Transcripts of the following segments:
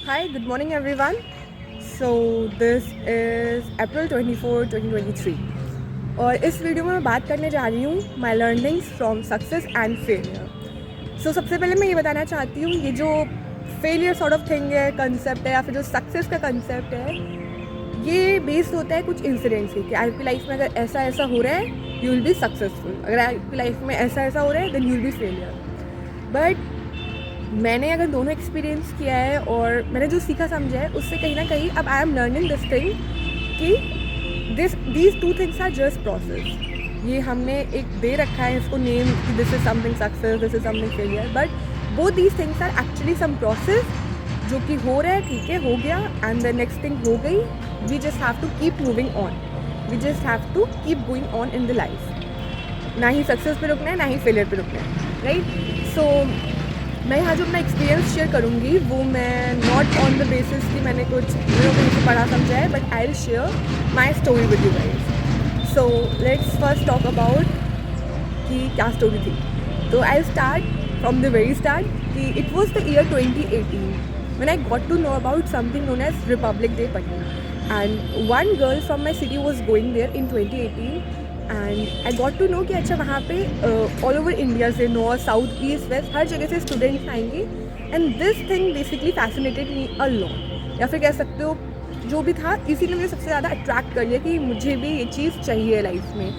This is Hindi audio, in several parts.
Hi, good morning everyone. So this is April 24, 2023 और इस वीडियो में मैं बात करने जा रही हूँ my learnings from success and failure. So सबसे पहले मैं ये बताना चाहती हूँ, ये जो फेलियर सॉर्ट ऑफ थिंग है, कंसेप्ट है, या फिर जो सक्सेस का कंसेप्ट है, ये बेस्ड होता है कुछ इंसिडेंट्स की कि आपकी लाइफ में अगर ऐसा ऐसा हो रहा है यू विल बी सक्सेसफुल, अगर आपकी लाइफ में ऐसा ऐसा हो रहा है then you will be failure. But मैंने अगर दोनों एक्सपीरियंस किया है और मैंने जो सीखा समझा है उससे कहीं ना कहीं अब I am learning this thing कि these two things are just process. ये हमने एक दे रखा है इसको नेम कि this is something success, this is something failure, but both these things are actually some process जो कि हो रहा है, ठीक है, हो गया, एंड द नेक्स्ट थिंग हो गई। We just have to keep moving on, we just have to keep going on in the life. ना ही सक्सेस पे रुकना है, ना ही फेलियर पे रुकना है, राइट। सो मैं यहाँ जो अपना एक्सपीरियंस शेयर करूँगी वो मैं नॉट ऑन द बेसिस कि मैंने कुछ कहीं से पढ़ा समझा है, but I will share my story with you guys. So let's first talk about कि क्या स्टोरी थी। तो I start from the very start कि it was the year 2018 when I got to know about something known as Republic Day Patna, and one girl from my city was going there in 2018 and I got to know कि अच्छा वहाँ पे ऑल ओवर इंडिया से नॉर्थ साउथ ईस्ट वेस्ट हर जगह से स्टूडेंट्स आएंगे, and this thing basically fascinated me a lot, या फिर कह सकते हो जो भी था इसीलिए मुझे सबसे ज़्यादा अट्रैक्ट कर लिया कि मुझे भी ये चीज़ चाहिए लाइफ में,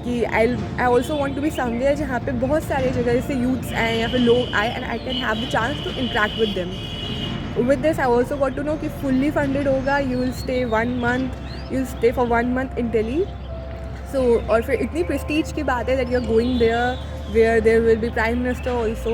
कि I also want to be somewhere जहाँ पे बहुत सारे जगह से यूथ्स आए या फिर लोग आए and I can have the chance to interact with them. With this I also got to know कि फुल्ली फंडेड होगा, you will stay 1 month, you will stay for 1 month in Delhi. So और फिर इतनी प्रेस्टीज की बात है that you are going there where there will be prime minister also.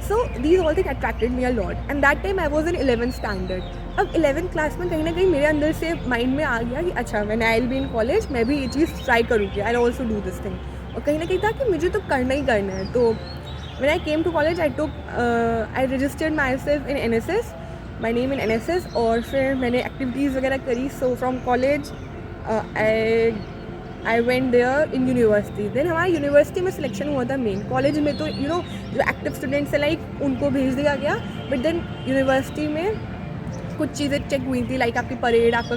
So these all thing attracted me a lot, and that time I was in 11th standard. अब 11th क्लास में कहीं ना कहीं मेरे अंदर से माइंड में आ गया कि अच्छा मैंने I will be in college, मैं भी ये चीज़ ट्राई करूँगी, I also do this thing. और कहीं ना कहीं था कि मुझे तो करना ही करना है। तो when I came to college I registered myself in NSS, my name in NSS, और फिर मैंने एक्टिविटीज़ वगैरह करी। So from college I went there in university. Then हमारा यूनिवर्सिटी में सिलेक्शन हुआ था मेन, कॉलेज में तो यू नो जो एक्टिव स्टूडेंट्स है लाइक उनको भेज दिया गया, बट देन यूनिवर्सिटी में कुछ चीज़ें चेक हुई थी लाइक आपकी परेड, आपका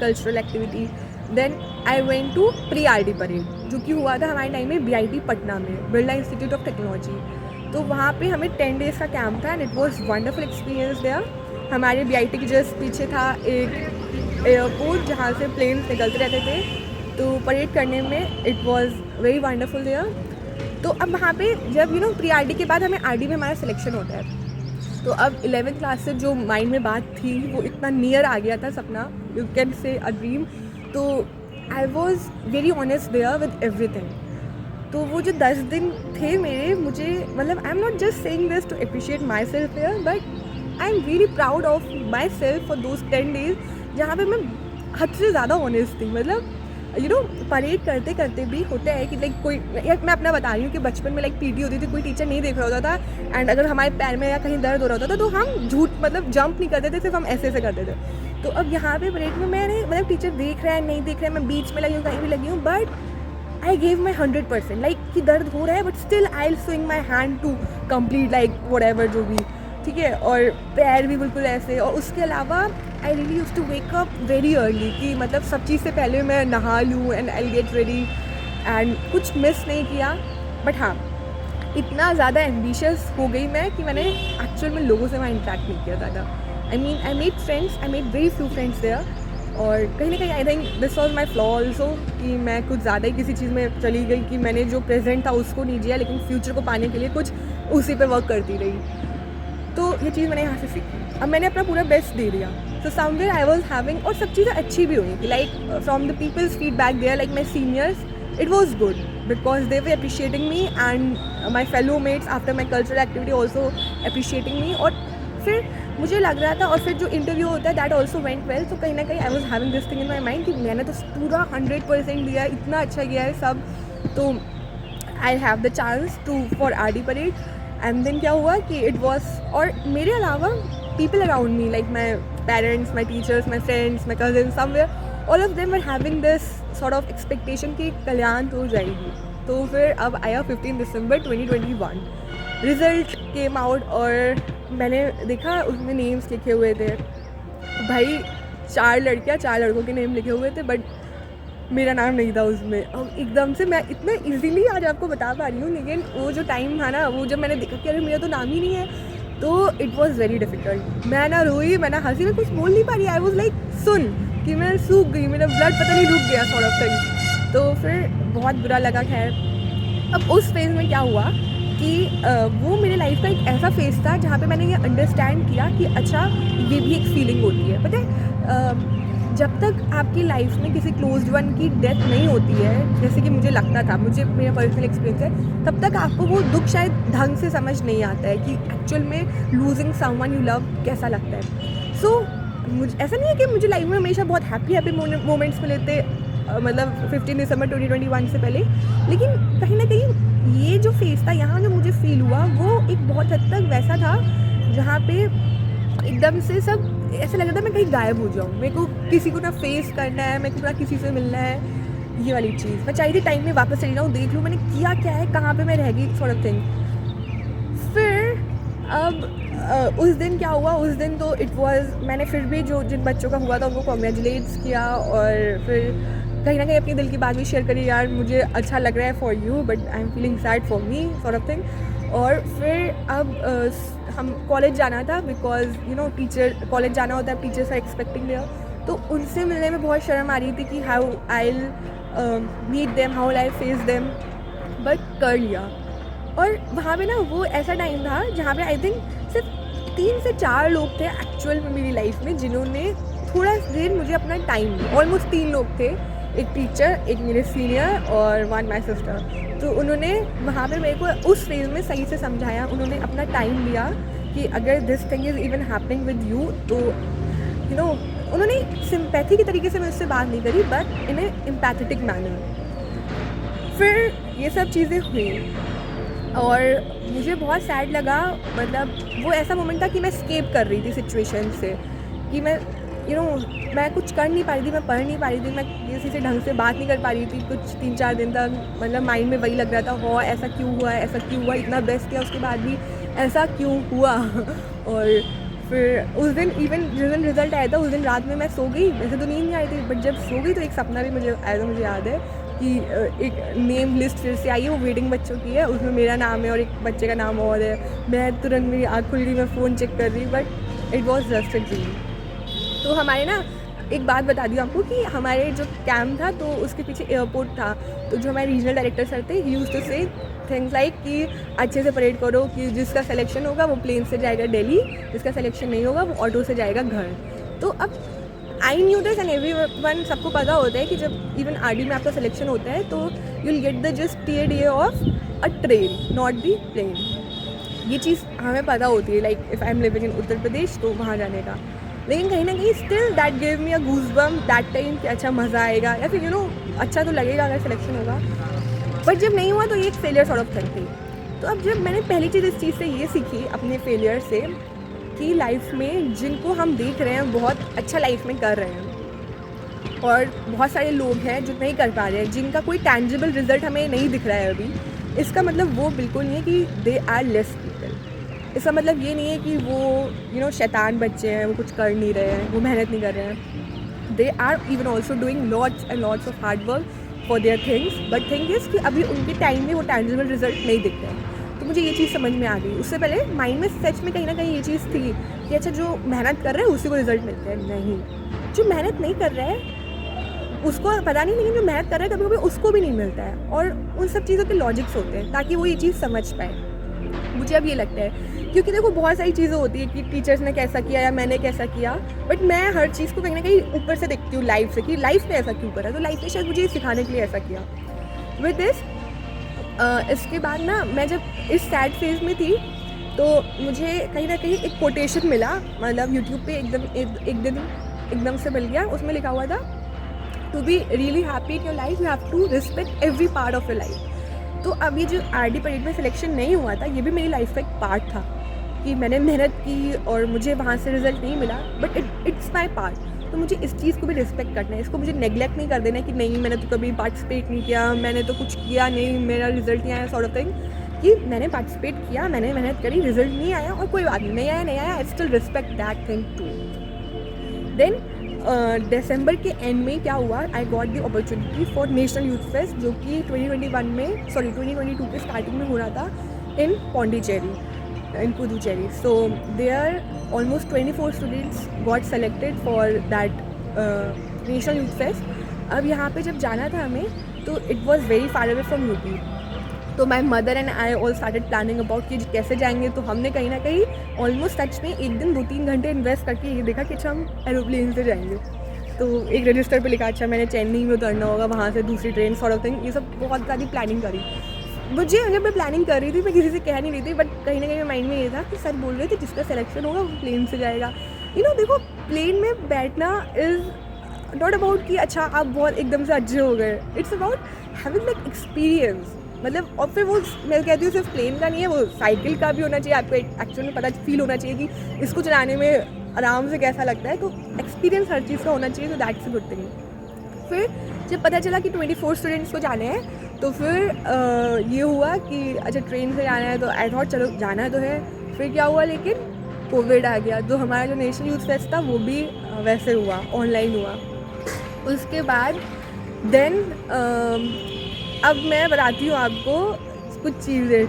cultural activity. Then I went to pre RD parade जो कि हुआ था हमारे टाइम में BIT पटना में, बिरला इंस्टीट्यूट ऑफ टेक्नोलॉजी। तो वहाँ पे हमें 10 days का कैंप था and it was wonderful experience there. हमारे BIT के जस्ट पीछे था एक एयरपोर्ट जहाँ से प्लेन्स निकलते रहते थे, तो परेड करने में it was very wonderful there. तो अब वहाँ पे जब यू नो प्री RD के बाद हमें RD में हमारा सिलेक्शन होता है, तो अब 11th क्लास से जो माइंड में बात थी वो इतना नियर आ गया था सपना, you can say a dream. तो I was very honest there with everything. तो वो जो 10 दिन थे मेरे, मुझे मतलब I am not just saying this to appreciate myself there, but I am very proud of myself for those 10 days जहाँ पे मैं हद से ज़्यादा ऑनेस्ट थी। मतलब यू नो परेड करते करते भी होता है कि लाइक कोई, मैं अपना बता रही हूँ कि बचपन में लाइक PT होती थी, कोई टीचर नहीं देख रहा होता था, एंड अगर हमारे पैर में या कहीं दर्द हो रहा होता था तो हम झूठ मतलब जंप नहीं करते थे, सिर्फ हम ऐसे करते थे। तो अब यहाँ पे परेड में मैंने मतलब टीचर देख रहा है नहीं देख रहा है, मैं बीच में लगी हूँ कहीं भी लगी हूँ, but I gave my 100%, like कि दर्द हो रहा है but still I will swing my hand to complete like whatever जो भी, ठीक है। और पैर भी बिल्कुल ऐसे। और उसके अलावा I really use to wake up very early कि मतलब सब चीज़ से पहले मैं नहा लूँ and I get ready, and कुछ मिस नहीं किया। बट हाँ, इतना ज़्यादा एम्बिशियस हो गई मैं कि मैंने एक्चुअल में लोगों से वहाँ इंटरेक्ट नहीं किया ज़्यादा। I mean I made friends, I made very few friends there. और कहीं ना कहीं I think this was my flaw also कि मैं कुछ ज़्यादा ही किसी चीज़ में चली गई कि मैंने जो प्रेजेंट था उसको नहीं जिया, लेकिन फ्यूचर को पाने के लिए कुछ उसी पे वर्क करती रही। तो ये चीज़ मैंने यहाँ से सीखी, अब मैंने अपना पूरा बेस्ट दे दिया। So somewhere I was having, और सब चीज़ें अच्छी भी हुई कि like from the people's feedback there, like my seniors, it was good because they were appreciating me, and my fellow mates after my cultural activity also appreciating me. और फिर मुझे लग रहा था, और फिर जो इंटरव्यू होता है दैट ऑल्सो वेंट वेल। तो कहीं ना कहीं आई was having this thing in my mind कि मैंने तो पूरा 100% दिया, इतना अच्छा किया है सब, तो I have the chance to for RD parade. And then क्या हुआ कि इट वॉज, और मेरे अलावा people around me like my parents, my teachers, my friends, my cousin, somewhere all of them were having this sort of expectation कि कल्याण तो हो जाएगी। तो फिर अब आया 15 दिसंबर 2021, रिजल्ट केम आउट और मैंने देखा उसमें नेम्स लिखे हुए थे। भाई 4 लड़कियाँ 4 लड़कों के नेम लिखे हुए थे, बट मेरा नाम नहीं था उसमें। अब एकदम से मैं इतना इजीली आज आपको बता पा रही हूँ, लेकिन वो जो टाइम था ना, वो जब मैंने देखा कि अरे मेरा तो नाम ही नहीं है, तो इट वॉज़ वेरी डिफ़िकल्ट। मैं ना रोई, मैं ना हंसी, मैं कुछ बोल नहीं पा रही। आई वॉज लाइक सुन कि मैं सूख गई, मेरा ब्लड पता नहीं रुक गया सॉर्ट ऑफ थिंग। तो फिर बहुत बुरा लगा। खैर अब उस फेज़ में क्या हुआ कि वो मेरे लाइफ का एक ऐसा फेज़ था जहाँ पे मैंने ये अंडरस्टैंड किया कि अच्छा ये भी एक फीलिंग होती है। पता है जब तक आपकी लाइफ में किसी क्लोज्ड वन की डेथ नहीं होती है, जैसे कि मुझे लगता था, मुझे मेरा पर्सनल एक्सपीरियंस है, तब तक आपको वो दुख शायद ढंग से समझ नहीं आता है कि एक्चुअल में लूजिंग समवन यू लव कैसा लगता है। सो मुझे ऐसा नहीं है कि मुझे लाइफ में हमेशा बहुत हैप्पी मोमेंट्स मिले थे, मतलब 15 दिसंबर 2021 से पहले, लेकिन कहीं ना कहीं ये जो फेज़ था यहाँ जो मुझे फील हुआ वो एक बहुत हद तक वैसा था जहाँ पे एकदम से सब ऐसा लग रहा था मैं कहीं गायब हो जाऊँ, मेरे को किसी को ना फेस करना है, मेरे को ना किसी से मिलना है, ये वाली चीज़। मैं चाहिए थी टाइम में वापस चली जाऊँ, देख लूँ मैंने किया क्या है, कहाँ पे मैं रह गई, सॉर्ट ऑफ थिंग। फिर अब उस दिन क्या हुआ, उस दिन तो इट वाज, मैंने फिर भी जो जिन बच्चों का हुआ था उनको कॉन्ग्रेचुलेट्स किया और फिर कहीं ना कहीं अपने दिल की बात भी शेयर करी, यार मुझे अच्छा लग रहा है for you but I am feeling sad for me, sort of thing. और फिर अब हम कॉलेज जाना था, because you know teacher college जाना होता है, टीचर्स आर एक्सपेक्टिंग देयर, तो उनसे मिलने में बहुत शर्म आ रही थी कि how I meet them, how I face them, but कर लिया। और वहाँ पे ना वो ऐसा टाइम था जहाँ पे आई थिंक सिर्फ 3 से 4 लोग थे एक्चुअल में मेरी लाइफ में जिन्होंने थोड़ा देर मुझे अपना टाइम दिया। ऑलमोस्ट 3 लोग थे, एक टीचर, एक मेरे सीनियर और 1 माई सिस्टर। तो उन्होंने वहाँ पे मेरे को उस फेज़ में सही से समझाया, उन्होंने अपना टाइम लिया कि अगर this thing is even happening with you, तो यू नो उन्होंने सिंपैथी के तरीके से मुझसे बात नहीं करी, but in A empathetic manner. फिर ये सब चीज़ें हुई और मुझे बहुत सैड लगा, मतलब वो ऐसा मोमेंट था कि मैं स्केप कर रही थी सिचुएशन से, कि मैं मैं कुछ कर नहीं पा रही थी, मैं पढ़ नहीं पा रही थी, मैं किसी से ढंग से बात नहीं कर पा रही थी कुछ 3-4 दिन तक। मतलब माइंड में वही लग रहा था, हो ऐसा क्यों हुआ है, ऐसा क्यों हुआ, इतना बेस्ट किया उसके बाद भी ऐसा क्यों हुआ। और फिर उस दिन इवन जिस दिन रिज़ल्ट आया था उस दिन रात में मैं सो गई, वैसे तो नींद नहीं आई थी, बट जब सो गई तो एक सपना भी मुझे आया था। मुझे याद है कि एक नेम लिस्ट फिर से आई है, वो वेटिंग बच्चों की है, उसमें मेरा नाम है और एक बच्चे का नाम और है। मैं तुरंत, मेरी आँख खुल गई, मैं फ़ोन चेक कर रही, but it was just a dream. तो हमारे ना एक बात बता दी आपको कि हमारे जो कैंप था तो उसके पीछे एयरपोर्ट था, तो जो हमारे रीजनल डायरेक्टर सर थे, ही यूज्ड टू से थिंग्स लाइक कि अच्छे से परेड करो, कि जिसका सिलेक्शन होगा वो प्लेन से जाएगा दिल्ली, जिसका सिलेक्शन नहीं होगा वो ऑटो से जाएगा घर। तो अब I knew this and everyone, सबको पता होता है कि जब इवन आरडी में आपका सिलेक्शन होता है तो you will get the just TA of a train, not the plane. ये चीज़ हमें पता होती है, like if I am living in Uttar Pradesh तो वहाँ जाने का। लेकिन कहीं ना कहीं still that give me a goosebump that time कि अच्छा मज़ा आएगा, या फिर अच्छा तो लगेगा अगर सिलेक्शन होगा। बट जब नहीं हुआ तो ये एक फेलियर सॉर्ट ऑफ थिंग थी। तो अब जब मैंने पहली चीज़ इस चीज़ से ये सीखी अपने फेलियर से कि लाइफ में जिनको हम देख रहे हैं बहुत अच्छा लाइफ में कर रहे हैं, और बहुत सारे लोग हैं जो नहीं कर पा रहे हैं, जिनका कोई टैंजिबल रिजल्ट हमें नहीं दिख रहा है अभी, इसका मतलब वो बिल्कुल नहीं है कि दे आर लेस पीपल। इसका मतलब ये नहीं है कि वो शैतान बच्चे हैं, वो कुछ कर नहीं रहे हैं, वो मेहनत नहीं कर रहे हैं। They are even also doing lots and lots of hard work for their things, but thing is कि अभी उनके टाइम में वो टैंजिबल रिजल्ट नहीं दिख रहे हैं। तो मुझे ये चीज़ समझ में आ गई। उससे पहले माइंड में सच में कहीं ना कहीं ये चीज़ थी कि अच्छा जो मेहनत कर रहा है उसी को रिजल्ट मिलते हैं। नहीं, जो मेहनत नहीं कर रहा है उसको पता नहीं, लेकिन जो मेहनत कर रहा है कभी कभी उसको भी नहीं मिलता है। और उन सब चीज़ों के लॉजिक्स होते हैं ताकि वो ये चीज़ समझ पाए। मुझे अब ये लगता है, क्योंकि देखो बहुत सारी चीज़ें होती है कि टीचर्स ने कैसा किया या मैंने कैसा किया, बट मैं हर चीज़ को कहीं ना कहीं ऊपर से देखती हूँ लाइफ से, कि लाइफ ने ऐसा क्यों करा, तो लाइफ ने शायद मुझे सिखाने के लिए ऐसा किया। विद दिस इसके बाद ना मैं जब इस सैड फेज़ में थी तो मुझे कहीं ना कहीं एक कोटेशन मिला, मतलब यूट्यूब पे एक दिन एकदम से मिल गया। उसमें लिखा हुआ था, to be really happy in your life you have to respect every part of your life. तो अब ये जो आरडी परेड में सिलेक्शन नहीं हुआ था, ये भी मेरी लाइफ का एक पार्ट था कि मैंने मेहनत की और मुझे वहाँ से रिजल्ट नहीं मिला, बट इट्स माई पार्ट। तो मुझे इस चीज़ को भी रिस्पेक्ट करना है, इसको मुझे नेगलेक्ट नहीं कर देना है कि नहीं मैंने तो कभी पार्टिसिपेट नहीं किया, मैंने तो कुछ किया नहीं, मेरा रिजल्ट नहीं आया, सॉर्ट ऑफ थिंग। कि मैंने पार्टिसिपेट किया, मैंने मेहनत करी, रिजल्ट नहीं आया और कोई बात नहीं आया, I still respect that thing too. Then December के एंड में क्या हुआ, I got the opportunity for national youth fest, जो कि 2022 के स्टार्टिंग में हो रहा था in Pondicherry, in Puducherry. So there almost 24 students got selected for that national youth fest. अब यहाँ पे जब जाना था हमें तो it was very far away from UP, तो my mother and I all started planning about कि कैसे जाएंगे। तो हमने कहीं ना कहीं ऑलमोस्ट सच में एक दिन 2-3 घंटे इन्वेस्ट करके ये देखा कि अच्छा हम एरोप्लेन से जाएंगे। तो एक रजिस्टर पे लिखा अच्छा मैंने चेन्नई में उतरना होगा, वहाँ से दूसरी ट्रेन सॉर्ट ऑफ थिंग, ये सब बहुत सारी प्लानिंग करी। मुझे अगर मैं प्लानिंग कर रही थी, मैं किसी से कह नहीं रही थी, बट कहीं ना कहीं माइंड में ये था कि सर बोल रहे थे जिसका सिलेक्शन होगा वो प्लेन से जाएगा। देखो प्लेन में बैठना इज़ नॉट अबाउट कि अच्छा आप बहुत एकदम से अच्छे हो गए, it's about having like experience. मतलब और फिर वो मैं कहती हूँ सिर्फ प्लेन का नहीं है, वो साइकिल का भी होना चाहिए, आपको एक्चुअली में पता फील होना चाहिए कि इसको चलाने में आराम से कैसा लगता है। तो एक्सपीरियंस हर चीज़ का होना चाहिए, तो दैट्स अ गुड थिंग। फिर जब पता चला कि 24 स्टूडेंट्स को जाने हैं, तो फिर ये हुआ कि अच्छा ट्रेन से जाना है, तो आई थॉट चलो जाना तो है। फिर क्या हुआ, लेकिन कोविड आ गया, तो हमारा जो नेशनल यूथ फेस्ट था वो भी वैसे हुआ, ऑनलाइन हुआ। उसके बाद देन अब मैं बताती हूँ आपको कुछ चीज़ें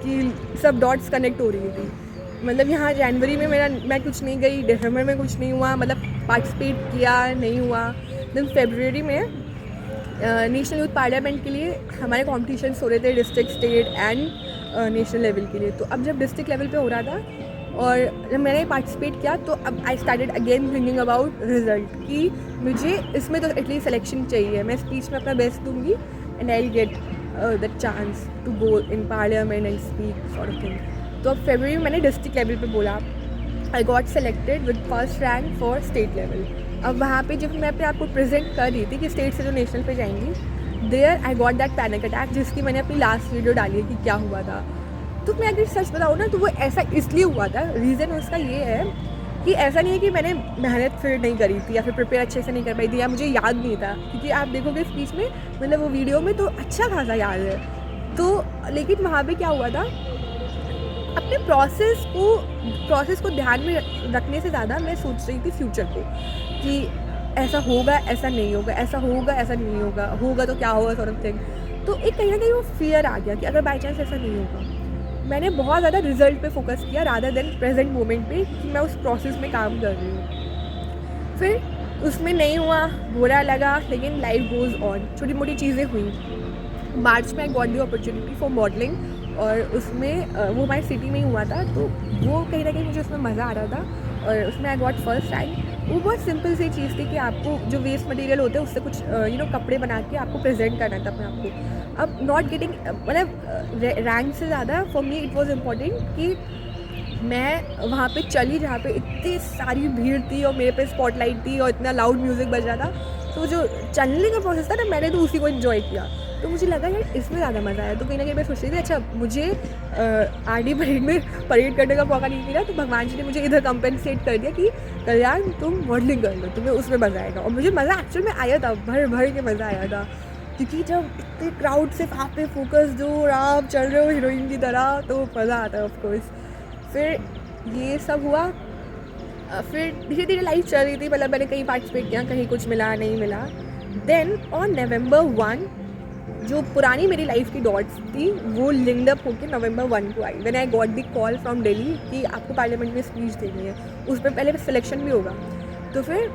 कि सब डॉट्स कनेक्ट हो रही थी। मतलब यहाँ जनवरी में मैं कुछ नहीं गई, दिसंबर में कुछ नहीं हुआ, मतलब पार्टिसिपेट किया नहीं हुआ। देन फरवरी में नेशनल यूथ पार्लियामेंट के लिए हमारे कॉम्पिटिशन्स हो रहे थे, district, state and national level के लिए। तो अब जब डिस्ट्रिक्ट लेवल पे हो रहा था और जब मैंने पार्टिसिपेट किया, तो अब I started again thinking about result कि मुझे इसमें तो एटलीस्ट सिलेक्शन चाहिए, मैं स्पीच में अपना बेस्ट दूँगी and I get the chance to go in parliament and speak sort of thing. तो अब फरवरी में मैंने डिस्ट्रिक्ट लेवल पे बोला, I got selected with first rank for state level. अब वहाँ पे जब मैं अपने आप को प्रेजेंट कर रही थी कि स्टेट से जो नेशनल पे जाएंगी, there I got that panic attack, जिसकी मैंने अपनी लास्ट वीडियो डाली है कि क्या हुआ था। तो मैं अगर सच बताऊँ ना, तो वो ऐसा इसलिए हुआ था, रीज़न उसका ये है कि ऐसा नहीं है कि मैंने मेहनत फिर नहीं करी थी या फिर प्रिपेयर अच्छे से नहीं कर पाई थी या मुझे याद नहीं था, क्योंकि आप देखोगे स्पीच में, मतलब वो वीडियो में तो अच्छा खासा याद है। तो लेकिन वहाँ पे क्या हुआ था, अपने प्रोसेस को ध्यान में रखने से ज़्यादा मैं सोच रही थी फ्यूचर को कि ऐसा होगा, ऐसा नहीं होगा, ऐसा होगा, ऐसा नहीं होगा, होगा तो क्या होगा सॉर्ट ऑफ थिंग। तो एक कहीं ना कहीं वो फियर आ गया कि अगर बाई चांस ऐसा नहीं होगा। मैंने बहुत ज़्यादा रिजल्ट पे फोकस किया रादर देन प्रेजेंट मोमेंट पे कि मैं उस प्रोसेस में काम कर रही हूँ। फिर उसमें नहीं हुआ, बुरा लगा, लेकिन लाइफ गोज़ ऑन, छोटी मोटी चीज़ें हुई। मार्च में I got the opportunity for modelling, और उसमें वो हमारी सिटी में ही हुआ था, तो वो कहीं ना कहीं मुझे उसमें मज़ा आ रहा था और उसमें आई गॉट फर्स्ट रैंक। वो बहुत सिंपल सी चीज़ थी कि आपको जो वेस्ट मटेरियल होते हैं उससे कुछ कपड़े बना के आपको प्रेजेंट करना था अपने आप को। अब नॉट गेटिंग, मतलब रैंक से ज़्यादा for me it was important कि मैं वहाँ पे चली जहाँ पे इतनी सारी भीड़ थी और मेरे पे स्पॉटलाइट थी और इतना लाउड म्यूज़िक बज रहा था। तो जो चलने का प्रोसेस था ना, मैंने तो उसी को इन्जॉय किया। तो मुझे लगा यार इसमें ज़्यादा मज़ा आया। तो कहीं ना कहीं मैं सोच रही थी अच्छा मुझे आरडी परेड में परेड करने का मौका नहीं मिला, तो भगवान जी ने मुझे इधर कंपेंसेट कर दिया कि कल्याण तुम मॉडलिंग कर लो, तुम्हें उसमें मज़ा आएगा। और मुझे मज़ा एक्चुअल में आया था, भर भर के मज़ा आया था, क्योंकि जब इतने क्राउड से आप पे फोकस जो आप चल रहे हो हीरोइन की तरह, तो मज़ा आता है ऑफकोर्स। फिर ये सब हुआ, फिर धीरे धीरे लाइफ चल रही थी, मतलब मैंने कहीं पार्टिसिपेट किया, कहीं कुछ मिला नहीं मिला। देन ऑन November 1 जो पुरानी मेरी लाइफ की डॉट्स थी वो लिंक्ड अप होकर November 1 को आई, when I got the call from Delhi कि आपको पार्लियामेंट में स्पीच देनी है, उस पर पहले सिलेक्शन भी होगा। तो फिर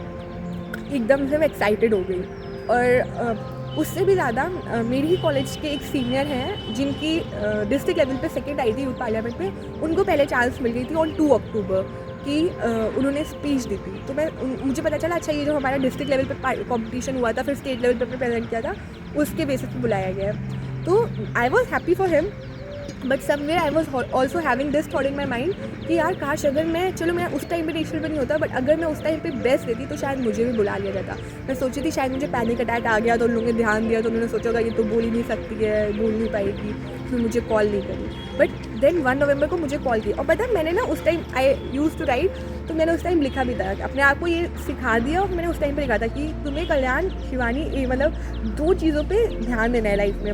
एकदम से मैं एक्साइटेड हो गई। और उससे भी ज़्यादा मेरी ही कॉलेज के एक सीनियर हैं जिनकी डिस्ट्रिक्ट लेवल पे सेकंड आई थी यूथ पार्लियामेंट में, उनको पहले चांस मिल गई थी ऑन 2 अक्टूबर कि उन्होंने स्पीच दी थी। तो मुझे पता चला अच्छा ये जो हमारा डिस्ट्रिक्ट लेवल पे कंपटीशन हुआ था, फिर स्टेट लेवल पे प्रेजेंट किया था, उसके बेसिस पे बुलाया गया। तो I was happy for him, but somewhere I was also having this thought in my mind कि यार काश अगर मैं उस टाइम पे नेशनल पे नहीं होता, बट अगर मैं उस टाइम पे बेस्ट देती तो शायद मुझे भी बुला लिया जाता। मैं सोची थी शायद मुझे पैनिक अटैक आ गया तो उन लोगों ने ध्यान दिया, तो उन्होंने सोचा होगा ये तो बोल ही नहीं सकती है, बोल नहीं पाएगी, फिर मुझे कॉल नहीं करी। बट देन 1 नवंबर को मुझे कॉल की, और पता है मैंने ना उस time I use to write, तो मैंने उस टाइम लिखा भी था, अपने आप को ये सिखा दिया। और मैंने उस टाइम पे लिखा था कि तुम्हें कल्याण शिवानी मतलब 2 चीज़ों पे ध्यान देना है लाइफ में,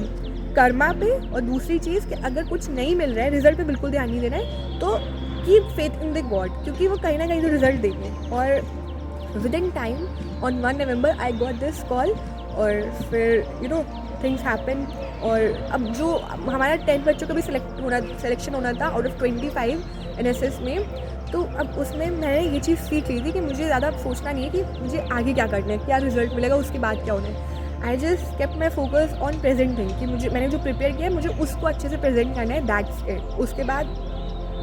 कर्मा पे, और दूसरी चीज़ कि अगर कुछ नहीं मिल रहा है, रिजल्ट पे बिल्कुल ध्यान नहीं देना है, तो keep faith in the God, क्योंकि वो कहीं ना कहीं तो रिजल्ट देंगे। और with in time on 1 November I got this call, और फिर थिंग्स हैपन। और अब जो हमारा 10 बच्चों का भी सिलेक्शन होना था आउट ऑफ 25 NSS में, तो अब उसमें मैंने ये चीज़ सीख ली थी कि मुझे ज़्यादा सोचना नहीं है कि मुझे आगे क्या करना है, क्या रिजल्ट मिलेगा, उसके बाद क्या होना है। I just kept my focus on present thing, कि मैंने जो प्रिपेयर किया है मुझे उसको अच्छे से प्रेजेंट करना है, दैट्स इट। उसके बाद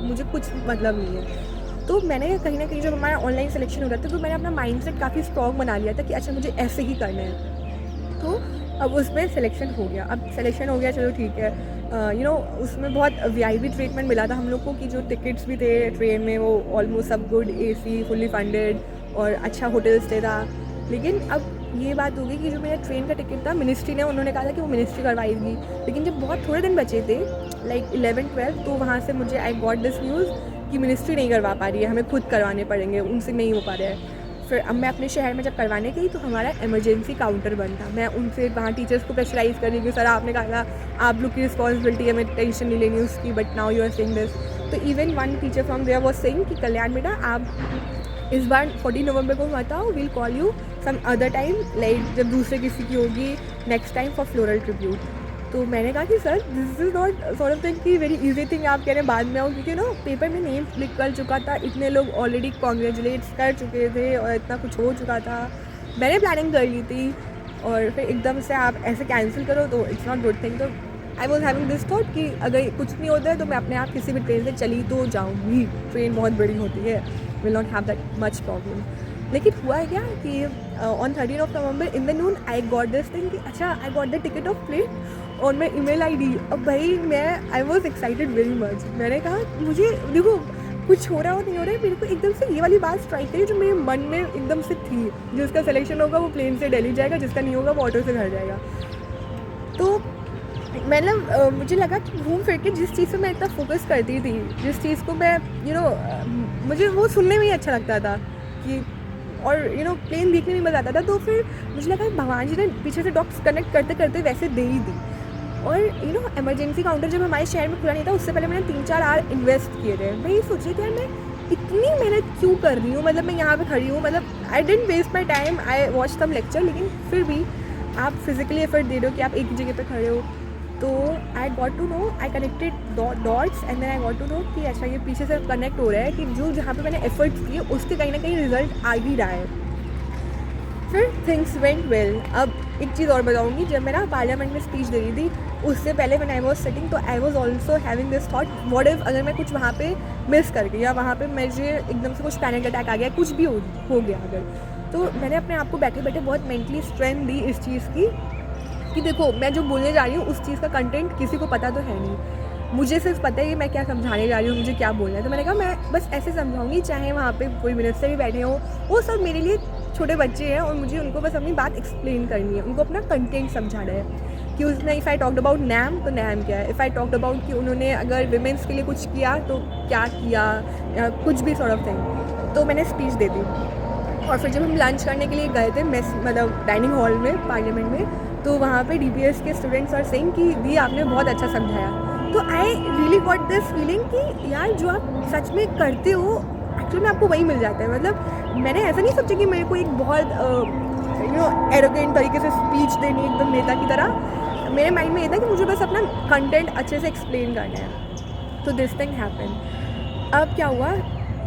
मुझे कुछ मतलब नहीं है। तो मैंने कहीं ना कहीं जब हमारा ऑनलाइन सिलेक्शन हो रहा था, तो मैंने अपना माइंडसेट काफ़ी स्ट्रॉन्ग बना लिया था कि अच्छा मुझे ऐसे ही करना है। तो अब उसमें सिलेक्शन हो गया। अब सिलेक्शन हो गया, चलो ठीक है। उसमें बहुत VIP ट्रीटमेंट मिला था हम लोग को, कि जो टिकट्स भी थे ट्रेन में वो ऑलमोस्ट सब गुड, AC फुल्ली फंडेड, और अच्छा होटल स्टे था। लेकिन अब ये बात होगी कि जो मेरा ट्रेन का टिकट था, मिनिस्ट्री ने, उन्होंने कहा था कि वो मिनिस्ट्री करवाएगी, लेकिन जब बहुत थोड़े दिन बचे थे, लाइक 11-12, तो वहाँ से मुझे आई गॉट दिस न्यूज़ कि मिनिस्ट्री नहीं करवा पा रही है, हमें खुद करवाने पड़ेंगे, उनसे नहीं हो पा रहा है। फिर अब मैं अपने शहर में जब करवाने गई, तो हमारा इमरजेंसी काउंटर बंद था। मैं उनसे वहाँ टीचर्स को प्रेशराइज़ कर रही कि सर आपने कहा था आप लोग की रिस्पॉन्सिबिलिटी है, हमें टेंशन नहीं लेनी उसकी, but now you are saying this. तो even one teacher from there was saying कि कल्याण बेटा आप इस बार 14 नवंबर को मत आओ, we'll call you some other time, like जब दूसरे किसी की होगी next time for floral tribute. तो मैंने कहा कि sir this is not sort of thing कि वेरी इजी थिंग आप कह रहे हैं बाद में आओ, क्योंकि पेपर में नेम क्लिक कर चुका था, इतने लोग ऑलरेडी कॉन्ग्रेचुलेट्स कर चुके थे और इतना कुछ हो चुका था, मैंने प्लानिंग कर ली थी, और फिर एकदम से आप ऐसे कैंसिल करो तो इट्स नॉट गुड थिंग। तो I was having this thought कि अगर कुछ नहीं होता है तो मैं अपने आप किसी भी ट्रेन से चली तो जाऊँगी, ट्रेन बहुत बड़ी होती है, will not have that much problem. लेकिन हुआ है क्या कि on 13 November in the noon I got this thing कि अच्छा I got the ticket of plane on my email ID। अब भाई I was excited very much. मैंने कहा मुझे देखो कुछ हो रहा हो नहीं हो रहा है, मेरे को एकदम से ये वाली बात स्ट्राइक करी जो मेरे मन में एकदम से थी, जिसका सिलेक्शन होगा वो प्लेन से दिल्ली जाएगा, जिसका नहीं होगा वो ऑटो से घर जाएगा। तो मतलब मुझे लगा कि घूम फिर के जिस चीज़ पे मैं इतना फोकस करती थी, जिस चीज़ को मैं मुझे वो सुनने में ही अच्छा लगता था कि, और प्लेन देखने में मज़ा आता था, तो फिर मुझे लगा भगवान जी ने पीछे से डॉट्स कनेक्ट करते करते वैसे दे ही दी। और इमरजेंसी काउंटर जब हमारे शहर में खुला नहीं था, उससे पहले मैंने 3-4 आवर इन्वेस्ट किए थे। मैं ये सोच रही थी यार मैं इतनी मेहनत क्यों कर रही हूँ, मतलब मैं यहाँ पे खड़ी हूँ, मतलब I didn't waste my time, I watch some lecture, लेकिन फिर भी आप फिजिकली एफर्ट दे रहे हो कि आप एक ही जगह पे खड़े हो। तो I got to know, I connected dots and then I got to know कि अच्छा ये पीछे से कनेक्ट हो रहा है कि जो जहाँ पे मैंने एफर्ट्स किए उसके कहीं ना कहीं रिजल्ट आ ही रहा है। फिर थिंग्स वेंट वेल। अब एक चीज़ और बताऊँगी, जब मैं ना पार्लियामेंट में स्पीच दे रही थी, उससे पहले व्हेन आई वाज सिटिंग, तो I was also having this thought, what if अगर मैं कुछ वहाँ पे मिस कर गई, या वहाँ पे मुझे एकदम से कुछ पैनिक अटैक आ गया, कुछ भी हो गया अगर, तो मैंने अपने आप को बैठे बैठे बहुत मेंटली स्ट्रेंथ दी इस चीज़ की कि देखो मैं जो बोलने जा रही हूँ उस चीज़ का कंटेंट किसी को पता तो है नहीं, मुझे सिर्फ पता है कि मैं क्या समझाने जा रही हूँ, मुझे क्या बोलना है। तो मैंने कहा मैं बस ऐसे समझाऊंगी, चाहे वहाँ पे कोई मिनिस्टर भी बैठे हो, वो सब मेरे लिए छोटे बच्चे हैं और मुझे उनको बस अपनी बात एक्सप्लेन करनी है, उनको अपना कंटेंट समझाना है कि उसने if I talked about name तो नैम क्या है, इफ़ आई टॉक्ड अबाउट कि उन्होंने अगर विमेंस के लिए कुछ किया तो क्या किया, या कुछ भी सॉर्ट ऑफ थिंग। तो मैंने स्पीच दे दी, और फिर जब हम लंच करने के लिए गए थे मेस, मतलब डाइनिंग हॉल में पार्लियामेंट में, तो वहाँ पे DPS के स्टूडेंट्स और सेइंग कि दी आपने बहुत अच्छा समझाया। तो I really got this feeling कि यार जो आप सच में करते हो एक्चुअली में आपको वही मिल जाता है। मतलब मैंने ऐसा नहीं सोचा कि मेरे को एक बहुत एरोगेंट तरीके से स्पीच देनी एकदम नेता की तरह, मेरे माइंड में ये था कि मुझे बस अपना कंटेंट अच्छे से एक्सप्लेन करना है। तो दिस थिंग हैपन। अब क्या हुआ,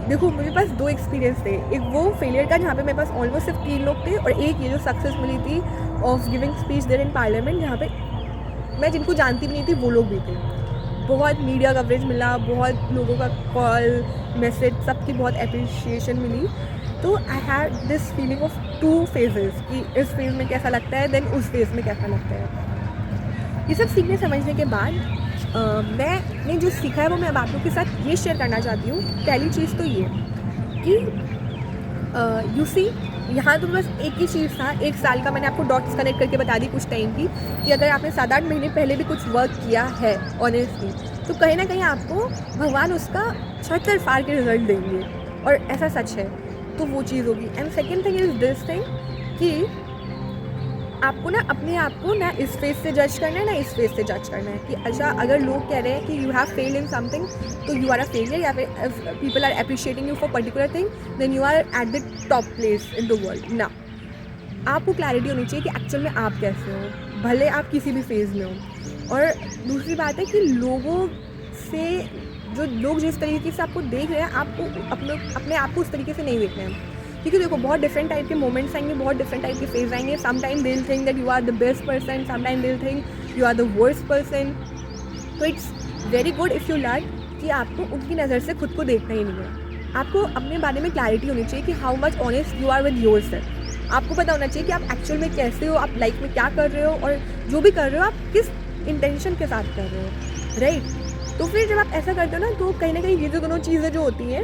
देखो मेरे पास 2 एक्सपीरियंस थे, एक वो फेलियर का जहाँ पे मेरे पास ऑलमोस्ट सिर्फ 3 लोग थे, और एक ये जो सक्सेस मिली थी of giving speech there in parliament, जहाँ पे मैं जिनको जानती भी नहीं थी वो लोग भी थे। बहुत मीडिया कवरेज मिला, बहुत लोगों का कॉल मैसेज, सबकी बहुत अप्रिशिएशन मिली। तो I had this feeling of 2 phases कि इस फेज़ में कैसा लगता है, देन उस फेज़ में कैसा लगता है। ये सब सीखने समझने के बाद मैंने जो सीखा है वो मैं अब आप लोग के साथ ये शेयर करना चाहती हूँ। पहली चीज़ तो ये कि यू सी, यहाँ तो बस एक ही चीज़ था, 1 साल का मैंने आपको डॉट्स कनेक्ट करके बता दी कुछ टाइम की, कि अगर आपने 7-8 महीने पहले भी कुछ वर्क किया है ऑनेस्टली, तो कहीं ना कहीं आपको भगवान उसका 76 फाड़ के रिजल्ट देंगे, और ऐसा सच है। तो वो चीज़ होगी। And second thing is this thing कि आपको ना अपने आप को ना इस फेस से जज करना है ना इस फेस से जज करना है कि अच्छा अगर लोग कह रहे हैं कि you have failed in something तो यू आर अ फेलियर, या फिर people are appreciating you for particular thing then you are at the top place in the world ना। आपको क्लैरिटी होनी चाहिए कि एक्चुअल में आप कैसे हो, भले आप किसी भी फेज़ में हो। और दूसरी बात है कि लोगों से जो लोग जिस तरीके से आपको देख रहे हैं आपको अपने आप को उस तरीके से नहीं देखना है, क्योंकि देखो बहुत डिफरेंट टाइप के मोमेंट्स आएंगे, बहुत डिफरेंट टाइप के फेज आएंगे। Some time they will think that you are the best person, some time they will think you are the worst person. तो it's very good if you learn कि आपको उनकी नज़र से खुद को देखना ही नहीं है। आपको अपने बारे में क्लैरिटी होनी चाहिए कि how much honest you are with yourself. आपको पता होना चाहिए कि आप एक्चुअल में कैसे हो, आप लाइफ में क्या कर रहे हो, और जो भी कर रहे हो आप किस इंटेंशन के साथ कर रहे हो, राइट। तो फिर जब आप ऐसा करते हो ना तो कहीं ना कहीं ये जो दोनों चीज़ें जो होती हैं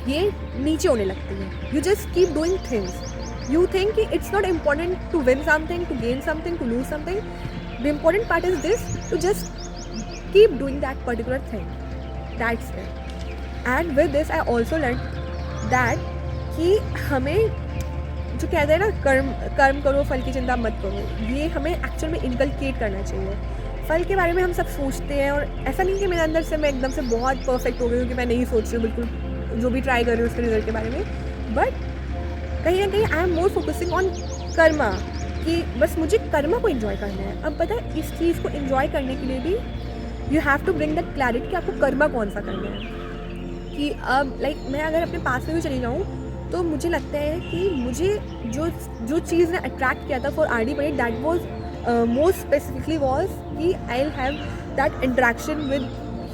ये नीचे होने लगती है। You just keep doing things, you think कि it's not important to win something, to gain something, to lose something. The important part is this, to just keep doing that particular thing, that's it. And with this I also learn that कि हमें जो कहते हैं ना कर्म करो फल की चिंता मत करो, ये हमें एक्चुअल में इनकलकेट करना चाहिए। फल के बारे में हम सब सोचते हैं, और ऐसा नहीं कि मेरे अंदर से मैं एकदम से बहुत परफेक्ट हो गई हूँ कि मैं नहीं सोच रही हूँ बिल्कुल जो भी ट्राई कर रही हूँ उसके रिजल्ट के बारे में, बट कहीं ना कहीं I am more focusing on Karma, कि बस मुझे कर्मा को इन्जॉय करना है। अब पता है इस चीज़ को इन्जॉय करने के लिए भी you have to bring that clarity कि आपको कर्मा कौन सा करना है। कि अब लाइक मैं अगर अपने पास में भी चली जाऊँ तो मुझे लगता है कि मुझे जो चीज़ ने अट्रैक्ट किया था for RD Pandit, that was most specifically was कि I will have that interaction with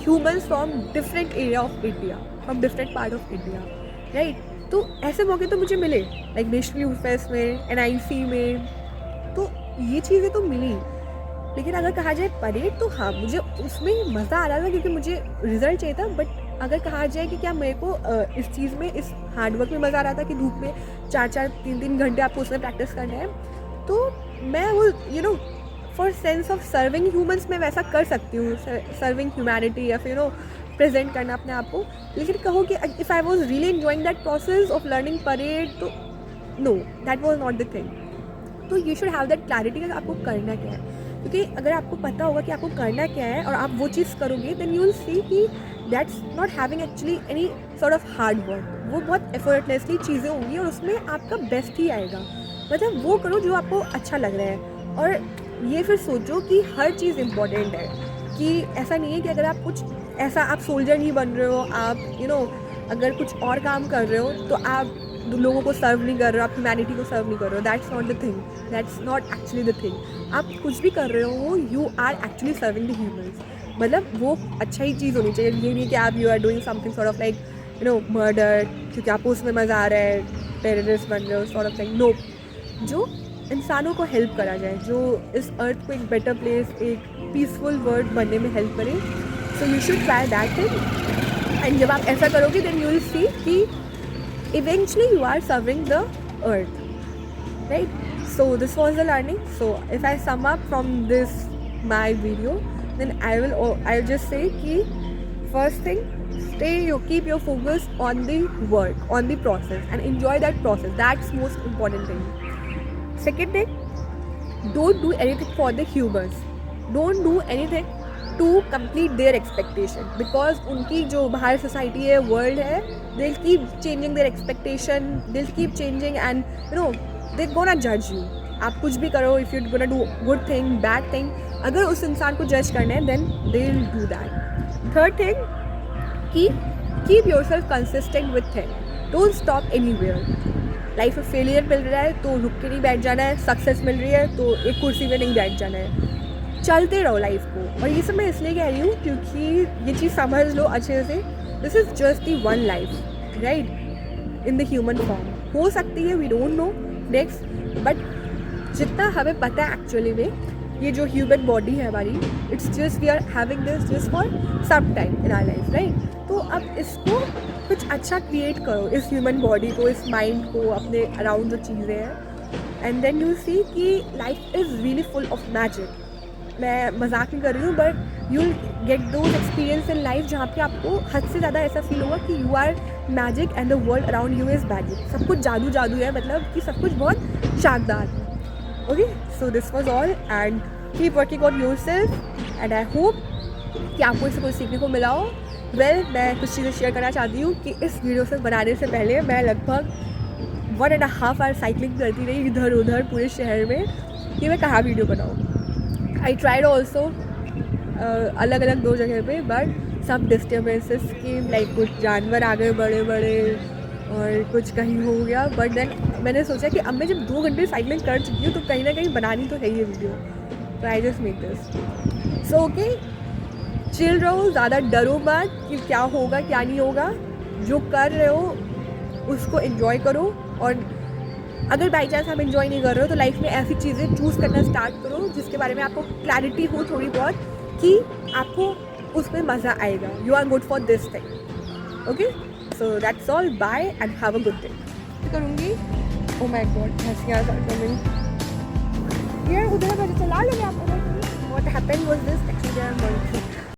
humans from different area of India, from different part of India, right. तो ऐसे मौके तो मुझे मिले लाइक नेशनल यूथ फेस्ट में, NIC में, तो ये चीज़ें तो मिली। लेकिन अगर कहा जाए परेड तो हाँ मुझे उसमें मज़ा आ रहा था क्योंकि मुझे रिजल्ट चाहिए था। बट अगर कहा जाए कि क्या मेरे को इस चीज़ में, इस हार्डवर्क में मज़ा आ रहा था कि धूप में 4-4 3-3 घंटे आपको उसमें प्रैक्टिस करना है, तो मैं वो for sense of serving humans मैं वैसा कर सकती हूँ, सर्विंग ह्यूमैनिटी, या फिर प्रेजेंट करना अपने आप को। लेकिन कहो कि if I was really enjoying that process of learning parade, तो no, that was not the thing. तो you should have that clarity कि आपको करना क्या है, क्योंकि अगर आपको पता होगा कि आपको करना क्या है और आप वो चीज़ करोगे, देन यू विल सी कि that's not having actually any sort of hard work. वो बहुत एफर्टलेसली चीज़ें होंगी और उसमें आपका बेस्ट ही आएगा। मतलब वो करो जो आपको अच्छा लग रहा है। और ये फिर सोचो कि हर चीज़ इम्पॉर्टेंट है, कि ऐसा नहीं है कि अगर आप कुछ ऐसा, आप सोल्जर नहीं बन रहे हो, आप अगर कुछ और काम कर रहे हो तो आप लोगों को सर्व नहीं कर रहे हो, आप ह्यूमैनिटी को सर्व नहीं कर रहे हो। That's not the thing, that's not actually the thing. आप कुछ भी कर रहे हो, you are actually serving the humans. मतलब वो अच्छा ही चीज़ होनी चाहिए। ये नहीं कि आप you are doing something sort of like murder, क्योंकि आपको उसमें मज़ा आ रहा है, टेररिस्ट बन रहे हो, सॉर्ट ऑफ थिंग। नो, जो इंसानों को हेल्प करा जाए, जो इस अर्थ को एक बेटर प्लेस, एक पीसफुल वर्ल्ड बनने में हेल्प करे, so you should try that thing. And जब आप ऐसा करोगे देन यू विल सी कि eventually you are serving the earth, right? So this was the learning. So if I sum up from this my video, then I'll just say ki first thing, keep your focus on the work, on the process, and enjoy that process. That's most important thing. Second thing, don't do anything for the humans, don't do anything to complete their expectation, because उनकी जो बाहर सोसाइटी है, वर्ल्ड है, they'll keep changing their expectation, they'll keep changing, and they're gonna judge you. आप कुछ भी करो, if you're gonna do good thing, bad thing, अगर उस इंसान को जज करना है then they'll do that. Third thing, keep yourself consistent with thing, don't stop anywhere. Life में फेलियर मिल रहा है तो रुक के नहीं बैठ जाना है, सक्सेस मिल रही है तो एक कुर्सी में नहीं बैठ जाना है, चलते रहो लाइफ को। और ये सब मैं इसलिए कह रही हूँ क्योंकि ये चीज़ समझ लो अच्छे से, this is just the one life, right, in the human form. हो सकती है, we don't know next, but जितना हमें पता है एक्चुअली में, ये जो ह्यूमन बॉडी है हमारी, it's just we are having this just for some time in our life, right. तो अब इसको कुछ अच्छा क्रिएट करो, इस ह्यूमन बॉडी को, इस माइंड को, अपने अराउंड जो चीज़ें हैं, एंड देन यू सी कि life is really full of magic. मैं मजाक नहीं कर रही हूँ, but you will get those experience in life जहाँ पे आपको हद से ज़्यादा ऐसा फील होगा कि you are magic and the world around you is magic. सब कुछ जादू जादू है, मतलब कि सब कुछ बहुत शानदार है। Okay, so this was all and keep working on yourself and I hope कि आपको इससे कुछ सीखने को मिला हो। मैं कुछ चीज़ें शेयर करना चाहती हूँ कि इस वीडियो से बनाने से पहले मैं लगभग 1.5 आवर साइकिलिंग करती रही इधर उधर पूरे शहर में कि मैं कहाँ वीडियो बनाऊँ। आई ट्राइड ऑल्सो अलग अलग 2 जगह पे, बट सब डिस्टर्बेंसेस की लाइक कुछ जानवर आ गए बड़े बड़े और कुछ कहीं हो गया। बट देन मैंने सोचा कि अब मैं जब 2 घंटे साइकिलिंग कर चुकी हूँ तो कहीं ना कहीं बनानी तो है ये वीडियो, तो I just make this. So okay, chill रहो, ज़्यादा डरो मत कि क्या होगा क्या नहीं होगा। जो कर रहे हो उसको एंजॉय करो, और अगर बाई चांस आप एंजॉय नहीं कर रहे हो तो लाइफ में ऐसी चीज़ें चूज़ करना स्टार्ट करो जिसके बारे में आपको क्लैरिटी हो थोड़ी बहुत कि आपको उसमें मज़ा आएगा। You are good for this thing. Okay, so that's all, bye and have a good day. करूँगी, ओ माय गॉड, हंसियाँ यार उधर चला लेंगे आप। What happened was this, actually I am